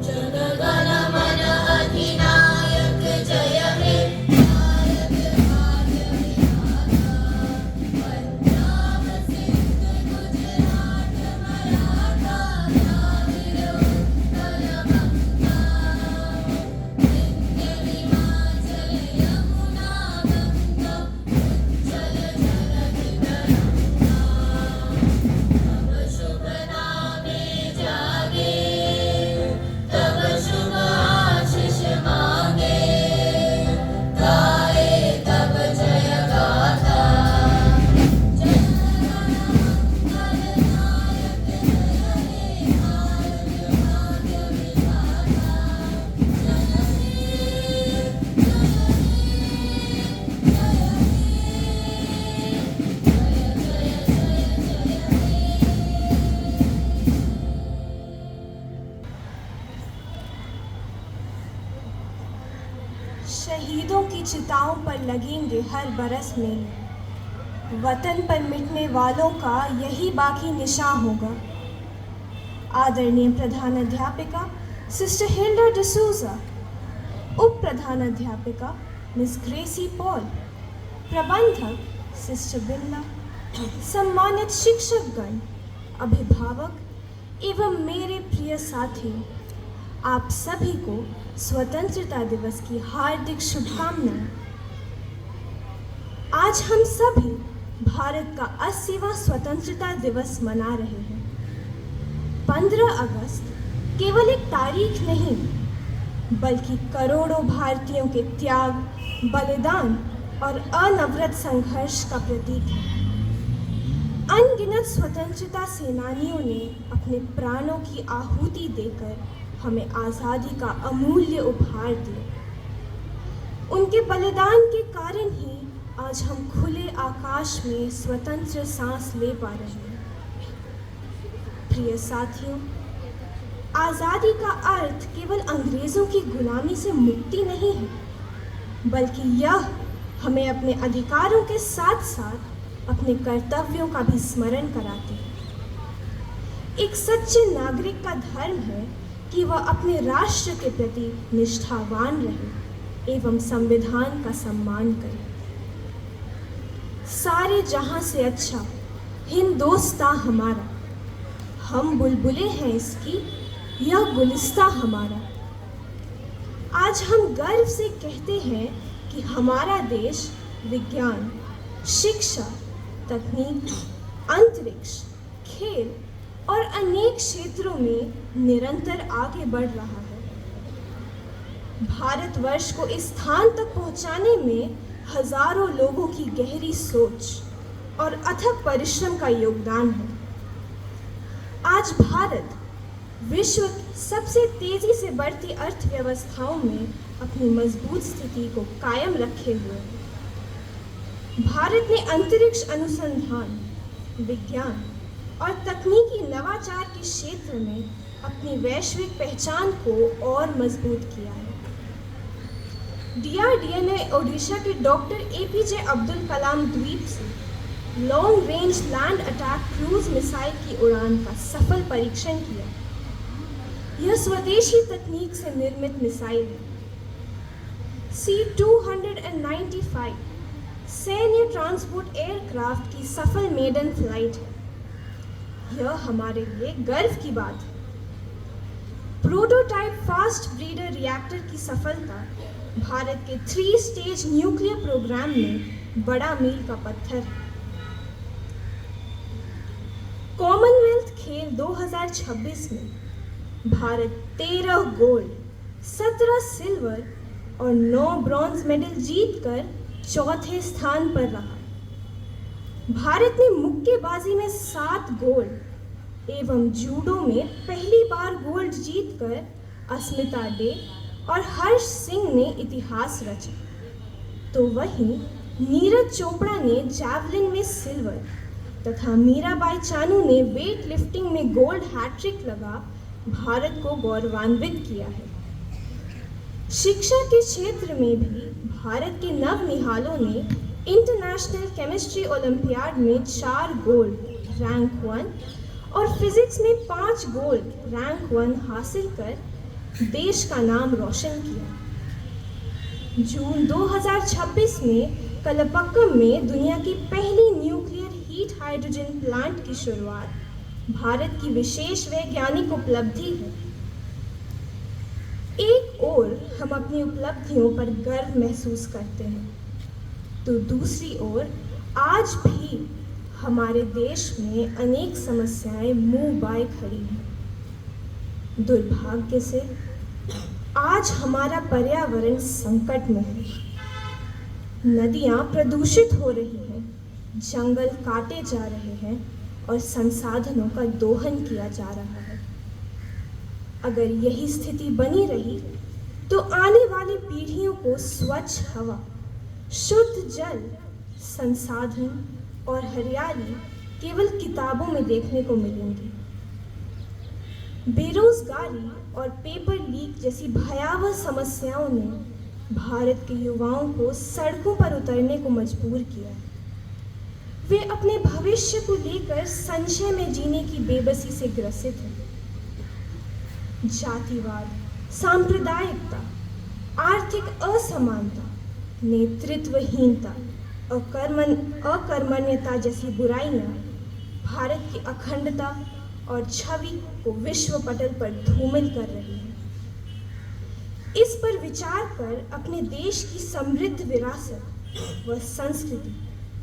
जनगण मन अधिनायक जय हे नायक भाग्य विधाता पंजाब सिंध गुजरात मराठा द्राविड़ उत्कल बंगा विंध्य हिमाचल यमुना गंगा उज्जल जलधि तरंगा तब शुभ नामे जागे तब शुभ आशीष मांगे गाए तब जय गाथा जनगण मंगल नायक जय हे भारत भाग्य विधाता जय हे जय शहीदों की चिताओं पर लगेंगे हर बरस मेले, वतन पर मिटने वालों का यही बाकी निशान होगा। आदरणीय प्रधानाध्यापिका सिस्टर हिल्डा डिसूजा, उप प्रधानाध्यापिका मिस ग्रेसी पॉल, प्रबंधक सिस्टर बिमला, सम्मानित शिक्षकगण, अभिभावक एवं मेरे प्रिय साथियों, आप सभी को स्वतंत्रता दिवस की हार्दिक शुभकामनाएं। आज हम सभी भारत का 80वां स्वतंत्रता दिवस मना रहे हैं। 15 अगस्त केवल एक तारीख नहीं, बल्कि करोड़ों भारतीयों के त्याग, बलिदान और अनवरत संघर्ष का प्रतीक है। अनगिनत स्वतंत्रता सेनानियों ने अपने प्राणों की आहुति देकर हमें आज़ादी का अमूल्य उपहार दिया। उनके बलिदान के कारण ही आज हम खुले आकाश में स्वतंत्र सांस ले पा रहे हैं। प्रिय साथियों, आज़ादी का अर्थ केवल अंग्रेज़ों की गुलामी से मुक्ति नहीं है, बल्कि यह हमें अपने अधिकारों के साथ साथ अपने कर्तव्यों का भी स्मरण कराती है। एक सच्चे नागरिक का धर्म है कि वह अपने राष्ट्र के प्रति निष्ठावान रहे एवं संविधान का सम्मान करे। सारे जहां से अच्छा हिंदोस्तां हमारा, हम बुलबुलें हैं इसकी, यह गुलिस्तां हमारा। आज हम गर्व से कहते हैं कि हमारा देश विज्ञान, शिक्षा, तकनीक, अंतरिक्ष, खेल और अनेक क्षेत्रों में निरंतर आगे बढ़ रहा है। भारतवर्ष को इस स्थान तक पहुंचाने में हजारों लोगों की गहरी सोच और अथक परिश्रम का योगदान है। आज भारत विश्व की सबसे तेजी से बढ़ती अर्थव्यवस्थाओं में अपनी मजबूत स्थिति को कायम रखे हुए है। भारत ने अंतरिक्ष अनुसंधान, विज्ञान और तकनीकी नवाचार के क्षेत्र में अपनी वैश्विक पहचान को और मजबूत किया है। DRDO ने ओडिशा के डॉक्टर APJ अब्दुल कलाम द्वीप से long range land attack cruise missile की उड़ान का सफल परीक्षण किया। यह स्वदेशी तकनीक से निर्मित मिसाइल है। C-295 सैन्य ट्रांसपोर्ट एयरक्राफ्ट की सफल मेडन फ्लाइट है। यह हमारे लिए गर्व की बात है। प्रोटोटाइप फास्ट ब्रीडर रिएक्टर की सफलता भारत के 3 स्टेज न्यूक्लियर प्रोग्राम में बड़ा मील का पत्थर है। कॉमनवेल्थ खेल 2026 में भारत 13 गोल्ड, 17 सिल्वर और 9 ब्रॉन्ज मेडल जीतकर चौथे स्थान पर रहा। भारत ने मुक्केबाजी में 7 गोल्ड एवं जूडो में पहली बार गोल्ड जीतकर अस्मिता डे और हर्ष सिंह ने इतिहास रचा। तो वहीं नीरज चोपड़ा ने जैवलिन में सिल्वर तथा मीराबाई चानू ने वेट लिफ्टिंग में गोल्ड हैट्रिक लगा भारत को गौरवान्वित किया है। शिक्षा के क्षेत्र में भी भारत के नवनिहालों ने इंटरनेशनल केमिस्ट्री ओलंपियाड में 4 गोल्ड, रैंक 1 और फिजिक्स में 5 गोल्ड रैंक 1 हासिल कर देश का नाम रोशन किया। जून 2026 में कलपक्कम में दुनिया की पहली न्यूक्लियर हीट हाइड्रोजन प्लांट की शुरुआत भारत की विशेष वैज्ञानिक उपलब्धि है। एक ओर हम अपनी उपलब्धियों पर गर्व महसूस करते हैं, तो दूसरी ओर आज भी हमारे देश में अनेक समस्याएं मुंह बाए खड़ी हैं। दुर्भाग्य से आज हमारा पर्यावरण संकट में है। नदियां प्रदूषित हो रही हैं, जंगल काटे जा रहे हैं और संसाधनों का दोहन किया जा रहा है। अगर यही स्थिति बनी रही तो आने वाली पीढ़ियों को स्वच्छ हवा, शुद्ध जल, संसाधन और हरियाली केवल किताबों में देखने को मिलेंगी। बेरोजगारी और पेपर लीक जैसी भयावह समस्याओं ने भारत के युवाओं को सड़कों पर उतरने को मजबूर किया। वे अपने भविष्य को लेकर संशय में जीने की बेबसी से ग्रसित हैं। जातिवाद, सांप्रदायिकता, आर्थिक असमानता, नेतृत्वहीनता, अकर्मण्यता जैसी बुराइयां भारत की अखंडता और छवि को विश्व पटल पर धूमिल कर रही है। इस पर विचार कर अपने देश की समृद्ध विरासत व संस्कृति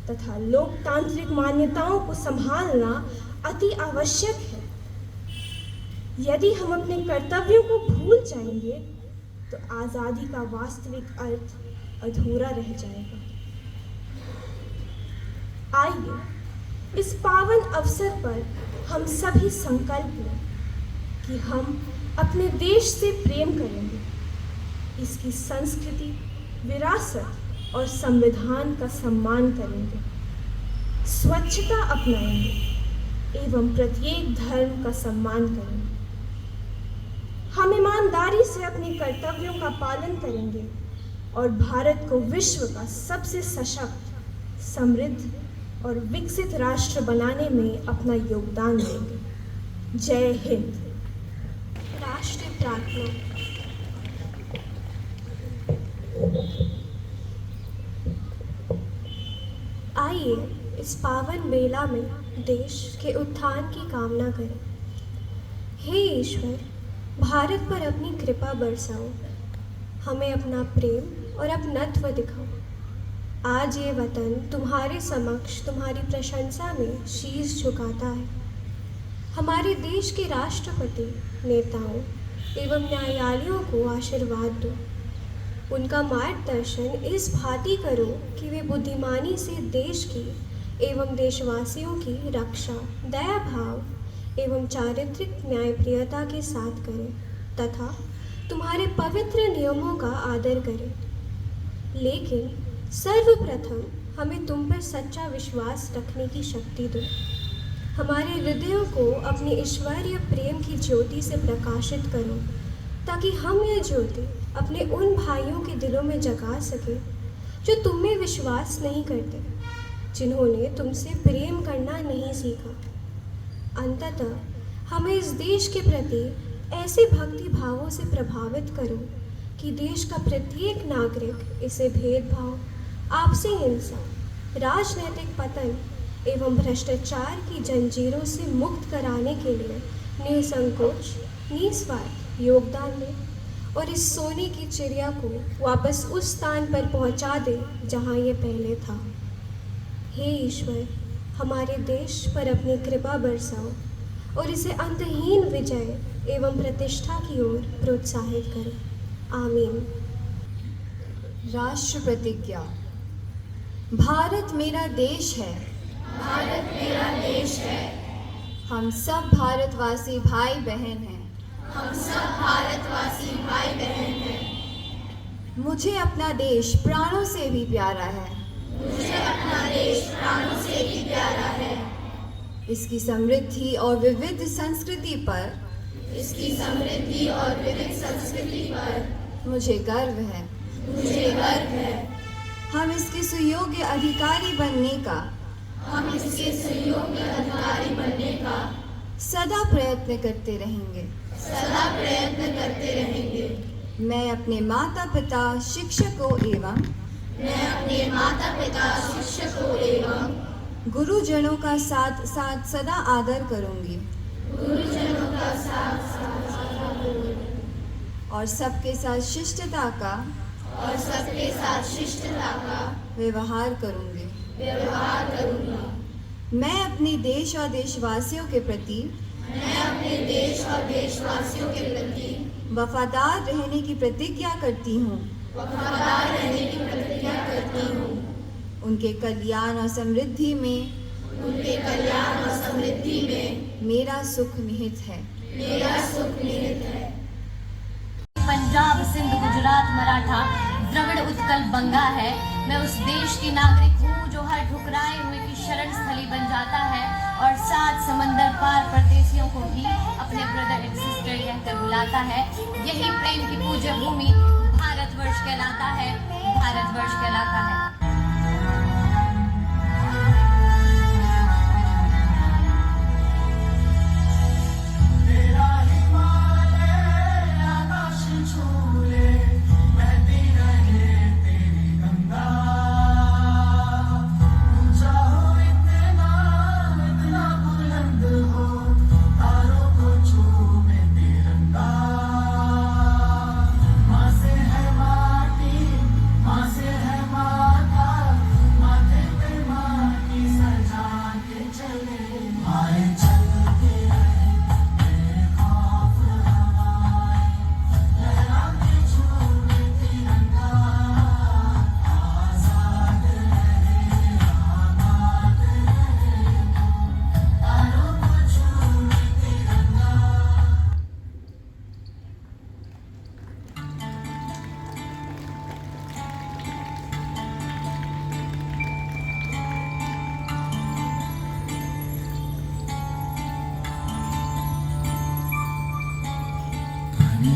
तथा लोकतांत्रिक मान्यताओं को संभालना अति आवश्यक है। यदि हम अपने कर्तव्यों को भूल जाएंगे तो आज़ादी का वास्तविक अर्थ अधूरा रह जाएगा। आइए इस पावन अवसर पर हम सभी संकल्प लें कि हम अपने देश से प्रेम करेंगे, इसकी संस्कृति, विरासत और संविधान का सम्मान करेंगे, स्वच्छता अपनाएंगे एवं प्रत्येक धर्म का सम्मान करेंगे। हम ईमानदारी से अपने कर्तव्यों का पालन करेंगे और भारत को विश्व का सबसे सशक्त, समृद्ध और विकसित राष्ट्र बनाने में अपना योगदान देंगे। जय हिंद। राष्ट्रीय प्रार्थना। आइए इस पावन बेला में देश के उत्थान की कामना करें। हे ईश्वर, भारत पर अपनी कृपा बरसाओ, हमें अपना प्रेम और अपनत्व दिखाओ। आज ये वतन तुम्हारे समक्ष तुम्हारी प्रशंसा में शीश झुकाता है। हमारे देश के राष्ट्रपति, नेताओं एवं न्यायालयों को आशीर्वाद दो। उनका मार्गदर्शन इस भांति करो कि वे बुद्धिमानी से देश की एवं देशवासियों की रक्षा, दया भाव एवं चारित्रिक न्यायप्रियता के साथ करें तथा तुम्हारे पवित्र नियमों का आदर करें। लेकिन सर्वप्रथम हमें तुम पर सच्चा विश्वास रखने की शक्ति दो। हमारे हृदयों को अपने ईश्वरीय प्रेम की ज्योति से प्रकाशित करो, ताकि हम यह ज्योति अपने उन भाइयों के दिलों में जगा सके जो तुम में विश्वास नहीं करते, जिन्होंने तुमसे प्रेम करना नहीं सीखा। अंततः हमें इस देश के प्रति ऐसे भक्ति भावों से प्रभावित करो कि देश का प्रत्येक नागरिक इसे भेदभाव, आपसी हिंसा, राजनीतिक पतन एवं भ्रष्टाचार की जंजीरों से मुक्त कराने के लिए निसंकोच, निस्वार्थ योगदान दे और इस सोने की चिड़िया को वापस उस स्थान पर पहुंचा दे जहां ये पहले था। हे ईश्वर, हमारे देश पर अपनी कृपा बरसाओ और इसे अंतहीन विजय एवं प्रतिष्ठा की ओर प्रोत्साहित करें। आमीन। राष्ट्र प्रतिज्ञा। भारत मेरा देश है। भारत मेरा देश है। हम सब भारतवासी भाई बहन हैं। हम सब भारतवासी भाई बहन हैं। मुझे अपना देश प्राणों से भी प्यारा है। मुझे अपना देश प्राणों से भी प्यारा है। इसकी समृद्धि और विविध संस्कृति पर इसकी समृद्धि और विविध संस्कृति पर मुझे गर्व है। मुझे गर्व है। हम इसके सुयोग्य अधिकारी बनने का हम इसके सुयोग्य अधिकारी बनने का सदा प्रयत्न करते रहेंगे। सदा प्रयत्न करते रहेंगे। मैं अपने माता पिता शिक्षकों एवं मैं अपने माता पिता शिक्षकों एवं गुरुजनों का साथ साथ सदा आदर करूंगी गुरुजनों का साथ और सबके साथ शिष्टता का और सबके साथ शिष्टता का व्यवहार करूंगी। व्यवहार करूंगा। मैं अपने देश और देशवासियों के प्रति मैं अपने देश और देशवासियों के प्रति वफादार रहने की प्रतिज्ञा करती हूँ। वफादार रहने की प्रतिज्ञा करती हूँ। उनके कल्याण और समृद्धि में उनके कल्याण और समृद्धि में मेरा सुख निहित है। मेरा सुख निहित है। पंजाब, सिंध, गुजरात, मराठा, द्रविड़, उत्कल, बंगा है। मैं उस देश की नागरिक हूँ जो हर ठुकराए हुए की शरण स्थली बन जाता है और सात समंदर पार परदेशियों को भी अपने ब्रदर एंड सिस्टर कहकर बुलाता है। यही प्रेम की पूज्य भूमि भारतवर्ष कहलाता है। भारतवर्ष कहलाता है।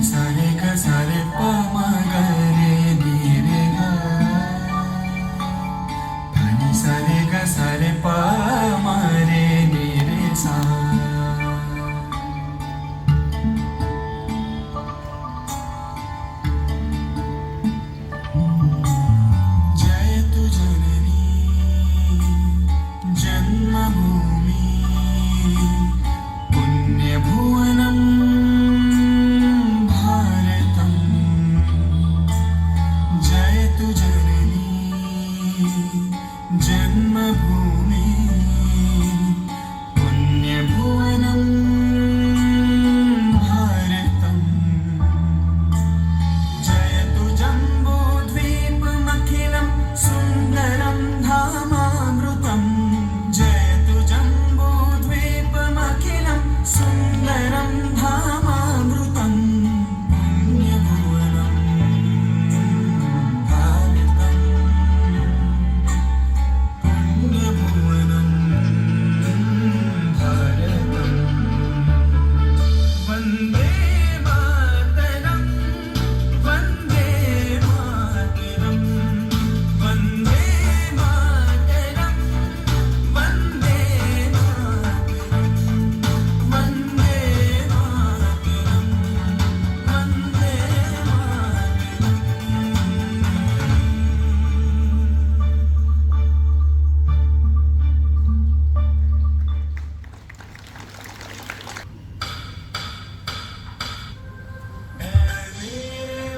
सारे का सारे प म ग रे नी रे ग धनी सारे का सारे प म रे नी रे सा जय तु जननी जन्मभूमि पुण्यभुवनम् जन्मभूमि पुण्यभुवनं भारतम् जयतु जम्बूद्वीपमखिलं सुन्दरं धामामृतम् जयतु जम्बूद्वीपमखिलं सुन्दरं धामामृतम् पुण्यभुवनं भारतम् वन्दे मातरम् वन्दे मातरम् वन्दे मातरम् वन्दे मातरम् वन्दे मातरम् वन्दे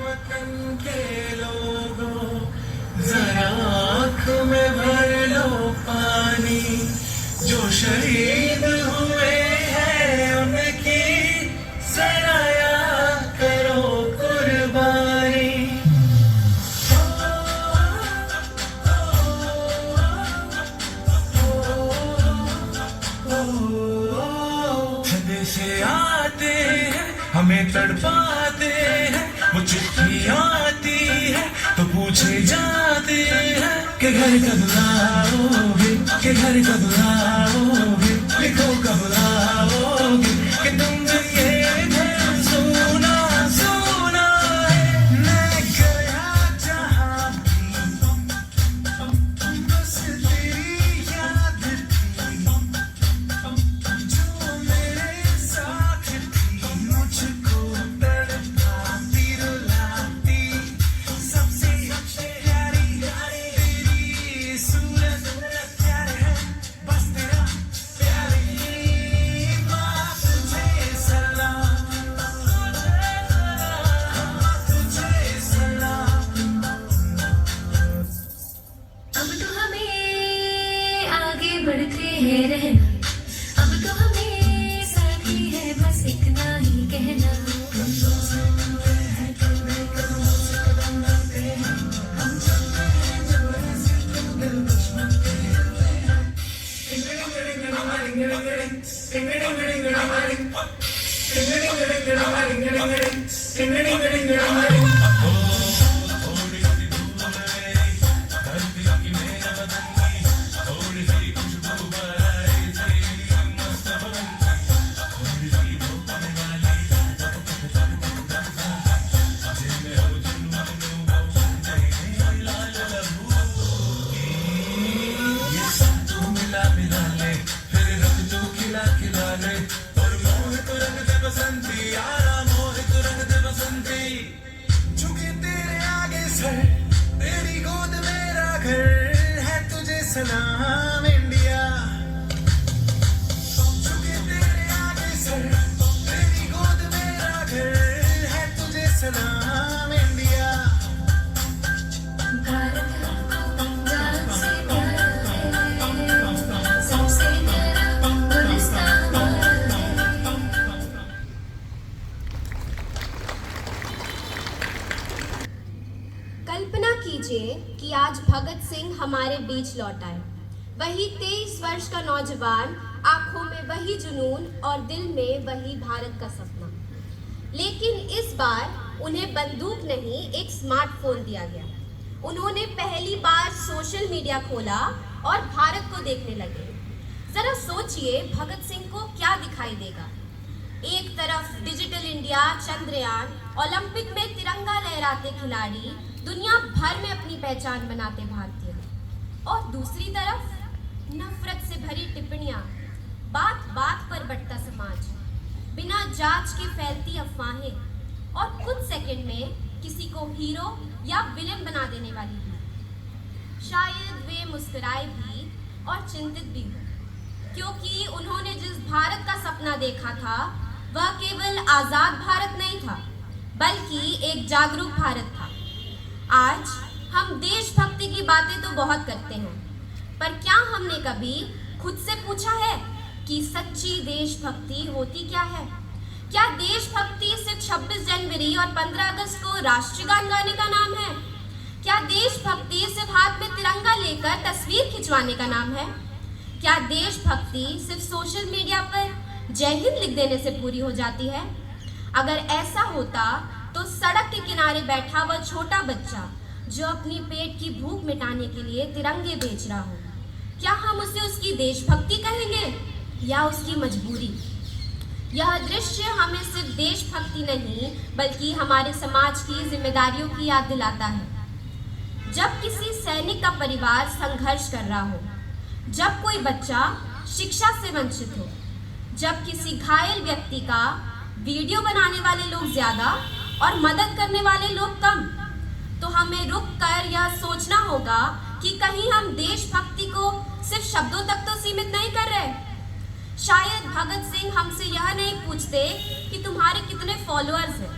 वतन के लोगों जरा आँख में भर लो पानी जो शहीद हुए हैं उनकी जरा याद करो कुर्बानी छदे से आते हैं हमें तड़पाते हैं वो चिट्ठी आती है तो पूछे जाते हैं कि घर कब लाओगे कि घर कब लाओगे लिखो कब लाओगे कि तुम ये घर सोना सोना है मैं गया जहाँ भी बस तेरी याद थी जो मेरे तेरी गोद मेरा घर है, तुझे सलाम इंडिया। झुके तेरे आगे सर, तेरी गोद मेरा घर है, तुझे सलाम इंडिया। भारत हमको पंजाब से प्यार है, सबसे प्यारा गुलिस्तान है। कल्पना कीजिए कि आज भगत सिंह हमारे बीच लौट आए। वही 23 वर्ष का नौजवान, आंखों में वही जुनून और दिल में वही भारत का सपना। लेकिन इस बार उन्हें बंदूक नहीं, एक स्मार्टफोन दिया गया। उन्होंने पहली बार सोशल मीडिया खोला और भारत को देखने लगे। जरा सोचिए भगत सिंह को क्या दिखाई देगा। एक तरफ डिजिटल इंडिया, चंद्रयान, ओलंपिक में तिरंगा लहराते खिलाड़ी, दुनिया भर में अपनी पहचान बनाते भारतीय, और दूसरी तरफ नफरत से भरी टिप्पणियां, बात बात पर बंटता समाज, बिना जांच के फैलती अफवाहें और कुछ सेकंड में किसी को हीरो या विलेन बना देने वाली भी। शायद वे मुस्कुराए भी और चिंतित भी हो, क्योंकि उन्होंने जिस भारत का सपना देखा था वह केवल आजाद भारत नहीं था, बल्कि एक जागरूक भारत था। आज हम देशभक्ति की बातें तो बहुत करते हैं, पर क्या हमने कभी खुद से पूछा है कि सच्ची देशभक्ति होती क्या है? क्या देशभक्ति सिर्फ 26 जनवरी और 15 अगस्त को राष्ट्रीय गान गाने का नाम है? क्या देशभक्ति सिर्फ हाथ में तिरंगा लेकर तस्वीर खिंचवाने का नाम है? क्या देशभक्ति सिर्फ सोशल मीडिया पर जय हिंद लिख देने से पूरी हो जाती है? अगर ऐसा होता तो सड़क के किनारे बैठा वह छोटा बच्चा जो अपनी पेट की भूख मिटाने के लिए तिरंगे बेच रहा हो, क्या हम उसे उसकी देशभक्ति कहेंगे या उसकी मजबूरी? यह दृश्य हमें सिर्फ देशभक्ति नहीं बल्कि हमारे समाज की जिम्मेदारियों की याद दिलाता है। जब किसी सैनिक का परिवार संघर्ष कर रहा हो, जब कोई बच्चा शिक्षा से वंचित हो, जब किसी घायल व्यक्ति का वीडियो बनाने वाले लोग ज्यादा और मदद करने वाले लोग कम, तो हमें रुक कर यह सोचना होगा कि कहीं हम देशभक्ति को सिर्फ शब्दों तक तो सीमित नहीं कर रहे। शायद भगत सिंह हमसे यह नहीं पूछते कि तुम्हारे कितने फॉलोअर्स हैं,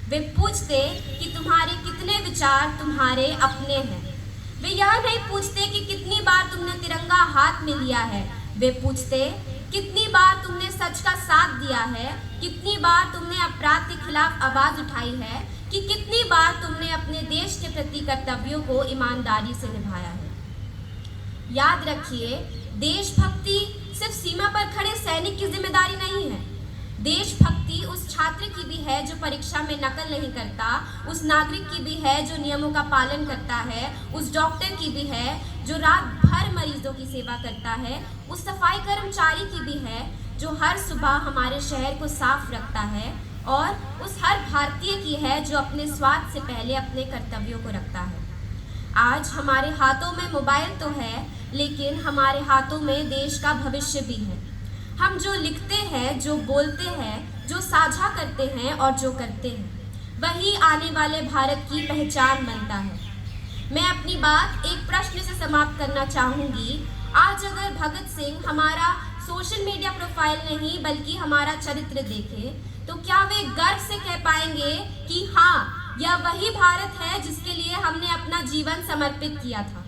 वे पूछते कि तुम्हारे कितने विचार तुम्हारे अपने हैं। वे यह नहीं पूछते कि कितनी बार तुमने तिरंगा हाथ में लिया है, वे पूछते कितनी बार तुमने सच का साथ दिया है, कितनी बार तुमने अपराध के खिलाफ आवाज उठाई है, कि कितनी बार तुमने अपने देश के प्रति कर्तव्यों को ईमानदारी से निभाया है। याद रखिए, देशभक्ति सिर्फ सीमा पर खड़े सैनिक की जिम्मेदारी नहीं है। देशभक्ति उस छात्र की भी है जो परीक्षा में नकल नहीं करता, उस नागरिक की भी है जो नियमों का पालन करता है, उस डॉक्टर की भी है जो रात भर मरीजों की सेवा करता है, उस सफाई कर्मचारी की भी है जो हर सुबह हमारे शहर को साफ रखता है, और उस हर भारतीय की है जो अपने स्वार्थ से पहले अपने कर्तव्यों को रखता है। आज हमारे हाथों में मोबाइल तो है, लेकिन हमारे हाथों में देश का भविष्य भी है। हम जो लिखते हैं, जो बोलते हैं, जो साझा करते हैं और जो करते हैं, वही आने वाले भारत की पहचान बनता है। मैं अपनी बात एक प्रश्न से समाप्त करना चाहूँगी। आज अगर भगत सिंह हमारा सोशल मीडिया प्रोफाइल नहीं बल्कि हमारा चरित्र देखे, तो क्या वे गर्व से कह पाएंगे कि हाँ, यह वही भारत है जिसके लिए हमने अपना जीवन समर्पित किया था?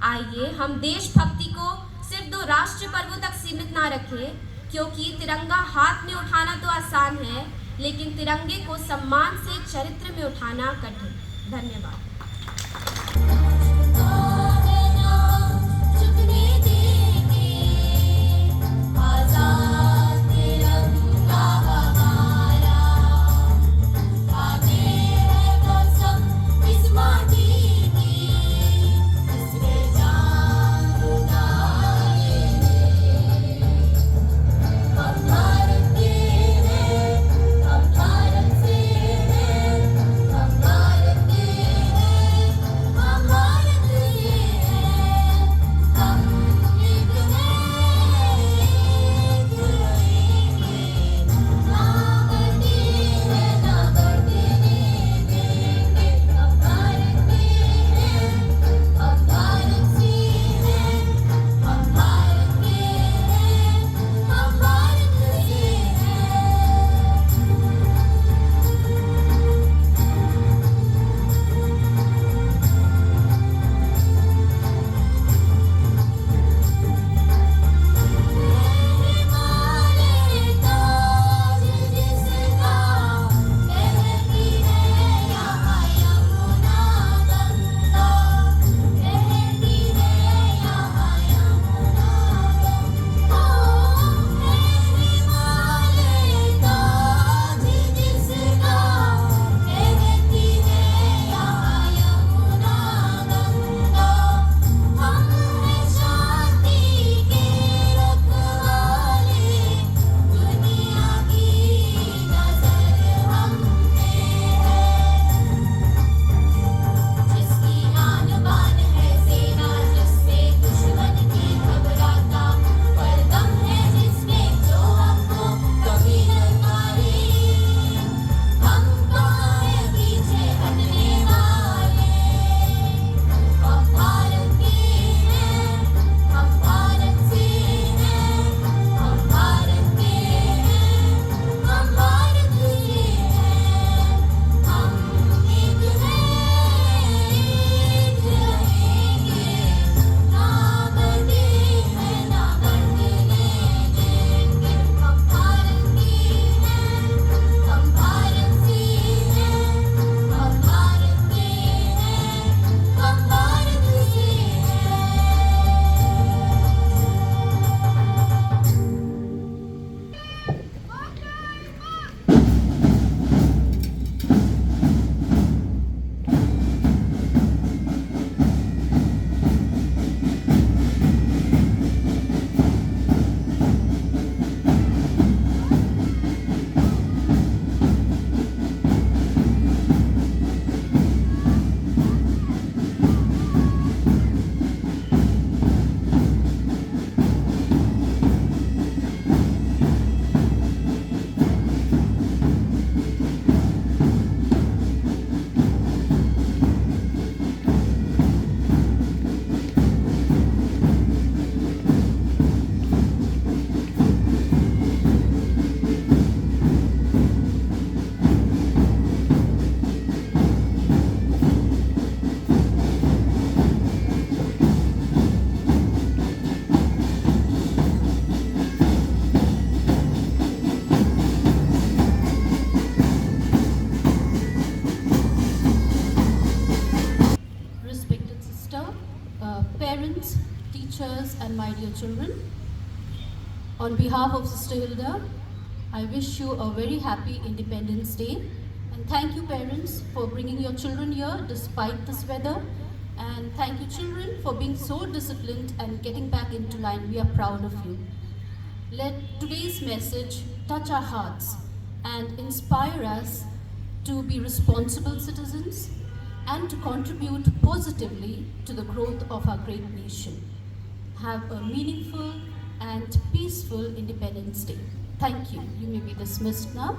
आइए हम देशभक्ति को सिर्फ 2 राष्ट्रीय पर्वों तक सीमित ना रखें, क्योंकि तिरंगा हाथ में उठाना तो आसान है, लेकिन तिरंगे को सम्मान से चरित्र में उठाना कठिन। धन्यवाद। आजाद तिरंगा हमारा, teachers, and my dear children. On behalf of Sister Hilda, I wish you a very happy Independence Day. And thank you, parents, for bringing your children here despite this weather. And thank you, children, for being so disciplined and getting back into line. We are proud of you. Let today's message touch our hearts and inspire us to be responsible citizens and to contribute positively to the growth of our great nation. Have a meaningful and peaceful Independence Day. Thank you. You may be dismissed now.